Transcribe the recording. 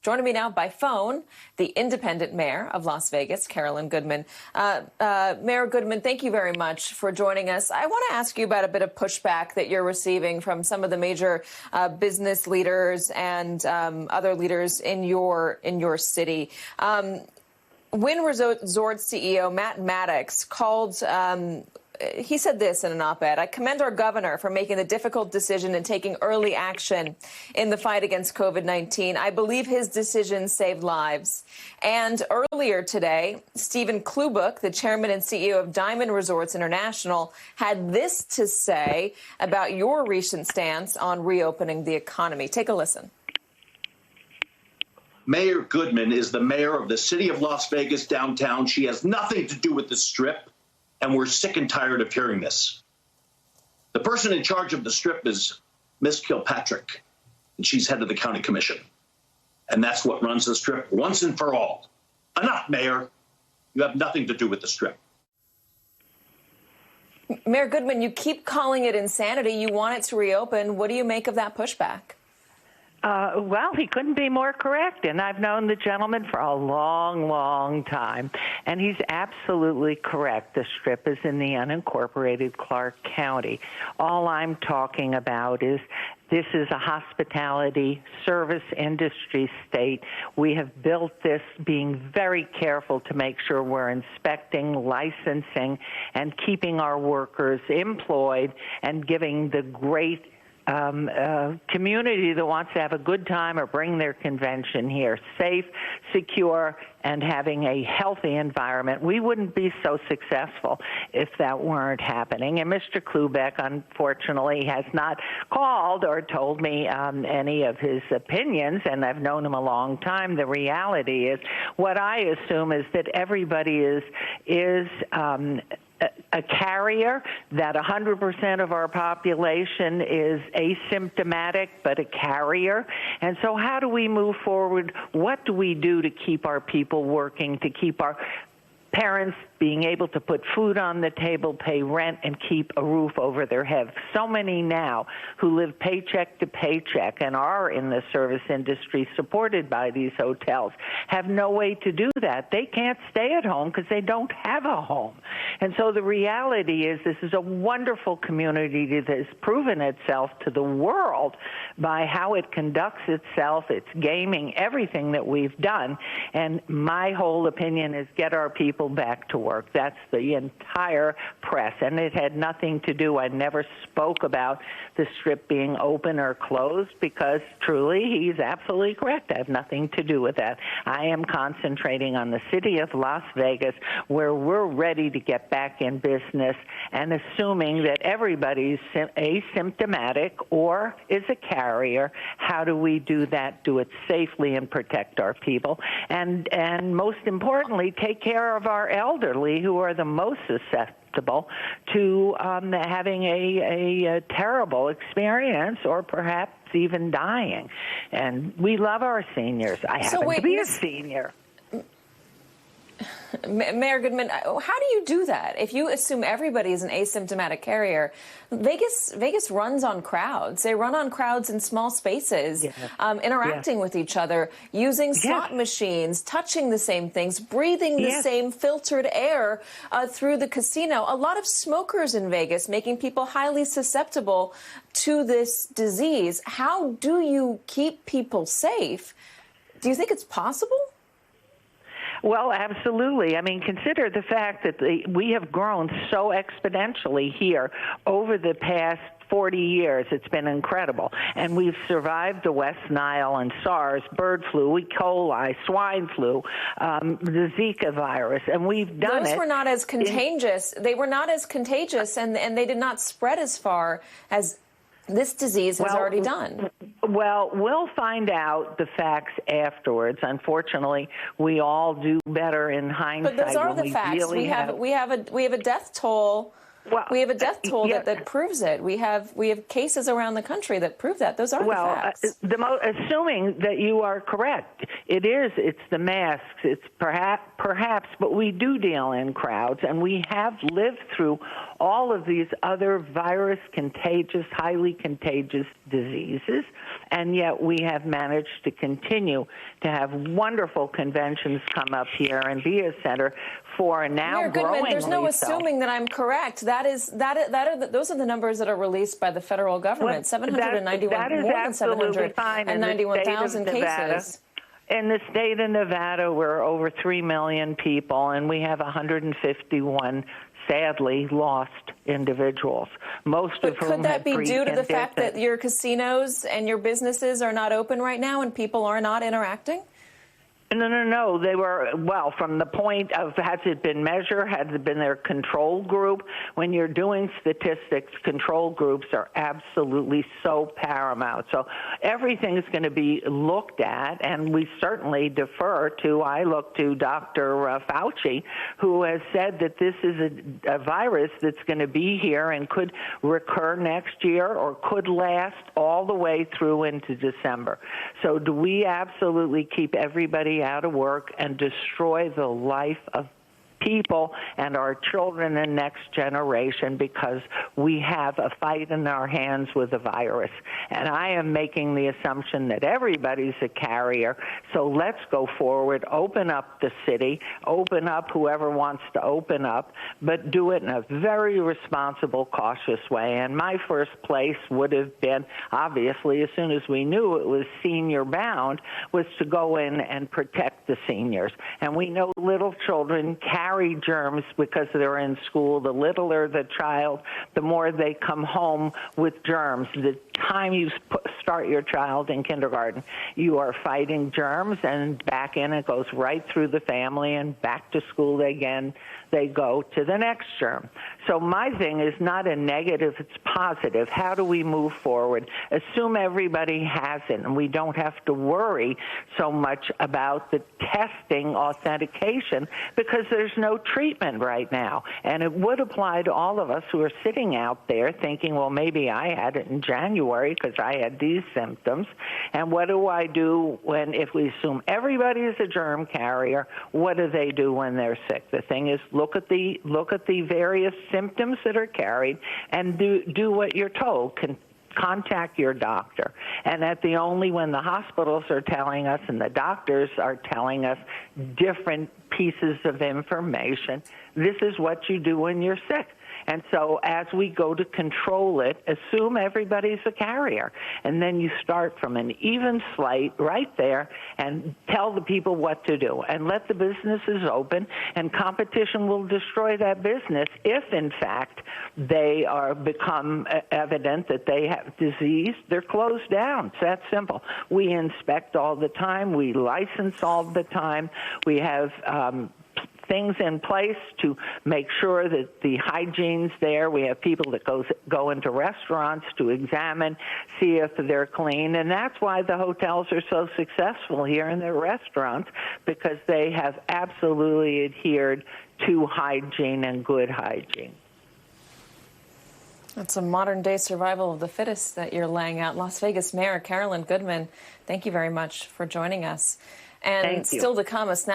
Joining me now by phone, the independent mayor of Las Vegas, Carolyn Goodman. Mayor Goodman, thank you very much for joining us. I want to ask you about a bit of pushback that you're receiving from some of the major business leaders and other leaders in your city. Wynn Resort CEO Matt Maddox called. He said this in an op-ed: "I commend our governor for making the difficult decision and taking early action in the fight against COVID-19. I believe his decision saved lives." And earlier today, Stephen Klubuk, the chairman and CEO of Diamond Resorts International, had this to say about your recent stance on reopening the economy. Take a listen. Mayor Goodman is the mayor of the city of Las Vegas downtown. She has nothing to do with the Strip. And we're sick and tired of hearing this. The person in charge of the Strip is Miss Kilpatrick, and she's head of the county commission. And that's what runs the Strip once and for all. Enough, Mayor. You have nothing to do with the Strip. Mayor Goodman, you keep calling it insanity. You want it to reopen. What do you make of that pushback? Well, he couldn't be more correct, and I've known the gentleman for a long, long time, and he's absolutely correct. The Strip is in the unincorporated Clark County. All I'm talking about is this is a hospitality service industry state. We have built this being very careful to make sure we're inspecting, licensing, and keeping our workers employed and giving the great community that wants to have a good time or bring their convention here safe, secure, and having a healthy environment. We wouldn't be so successful if that weren't happening. And Mr. Klubak, unfortunately, has not called or told me any of his opinions, and I've known him a long time. The reality is, what I assume is that everybody is a carrier, that 100% of our population is asymptomatic but a carrier. And so how do we move forward? What do we do to keep our people working, to keep our parents being able to put food on the table, pay rent, and keep a roof over their heads? So many now who live paycheck to paycheck and are in the service industry supported by these hotels have no way to do that. They can't stay at home because they don't have a home. And so the reality is this is a wonderful community that has proven itself to the world by how it conducts itself, its gaming, everything that we've done. And my whole opinion is get our people back to work. That's the entire press, and it had nothing to do. I never spoke about the Strip being open or closed because truly he's absolutely correct. I have nothing to do with that. I am concentrating on the city of Las Vegas, where we're ready to get back in business, and assuming that everybody's asymptomatic or is a carrier, how do we do that, do it safely and protect our people, and most importantly, take care of our elderly who are the most susceptible to having a terrible experience or perhaps even dying. And we love our seniors. I happen to be a senior. Mayor Goodman, how do you do that? If you assume everybody is an asymptomatic carrier, Vegas runs on crowds. They run on crowds in small spaces, interacting with each other, using slot machines, touching the same things, breathing the same filtered air through the casino. A lot of smokers in Vegas, making people highly susceptible to this disease. How do you keep people safe? Do you think it's possible? Well, absolutely. I mean, consider the fact that we have grown so exponentially here over the past 40 years. It's been incredible. And we've survived the West Nile and SARS, bird flu, E. coli, swine flu, the Zika virus, and we've done it. Those were not as contagious. They were not as contagious, and they did not spread as far as this disease has already done. Well, we'll find out the facts afterwards. Unfortunately, we all do better in hindsight. But those are the facts. We have a death toll Well, we have a death toll yeah. that proves it. We have cases around the country that prove that. Those are the facts. Assuming that you are correct, it's the masks. It's perhaps, but we do deal in crowds, and we have lived through all of these other highly contagious diseases, and yet we have managed to continue to have wonderful conventions come up here and be a center for now growing. There's no assuming that I'm correct. Those are the numbers that are released by the federal government. 791, more than 791,000 cases. In the state of Nevada, we're over 3 million people, and we have 151 sadly lost individuals, most of whom could that have be due to the fact pre-conditions. that your casinos and your businesses are not open right now and people are not interacting? No. They were, from the point of has it been measured, has it been their control group? When you're doing statistics, control groups are absolutely so paramount. So everything is going to be looked at, and we certainly I look to Dr. Fauci, who has said that this is a virus that's going to be here and could recur next year or could last all the way through into December. So do we absolutely keep everybody out of work and destroy the life of people and our children and next generation because we have a fight in our hands with a virus? And I am making the assumption that everybody's a carrier. So let's go forward, open up the city, open up whoever wants to open up, but do it in a very responsible, cautious way. And my first place would have been, obviously, as soon as we knew it was senior bound, was to go in and protect the seniors. And we know little children carry germs because they're in school. The littler the child, the more they come home with germs. The time you start your child in kindergarten, you are fighting germs, and back in it goes right through the family, and back to school they go to the next germ. So my thing is not a negative, it's positive. How do we move forward? Assume everybody has it, and we don't have to worry so much about the testing authentication because there's no treatment right now. And it would apply to all of us who are sitting out there thinking, well, maybe I had it in January because I had these symptoms. And what do I do if we assume everybody is a germ carrier? What do they do when they're sick? The thing is, look at the various symptoms that are carried and do what you're told. Contact your doctor. And when the hospitals are telling us and the doctors are telling us different pieces of information, this is what you do when you're sick. And so as we go to control it, assume everybody's a carrier. And then you start from an even slate right there and tell the people what to do. And let the businesses open, and competition will destroy that business if, in fact, they become evident that they have disease. They're closed down. It's that simple. We inspect all the time. We license all the time. We have things in place to make sure that the hygiene's there. We have people that go into restaurants to examine, see if they're clean. And that's why the hotels are so successful here in their restaurants, because they have absolutely adhered to hygiene and good hygiene. That's a modern-day survival of the fittest that you're laying out. Las Vegas Mayor Carolyn Goodman, thank you very much for joining us. And still to come, a snap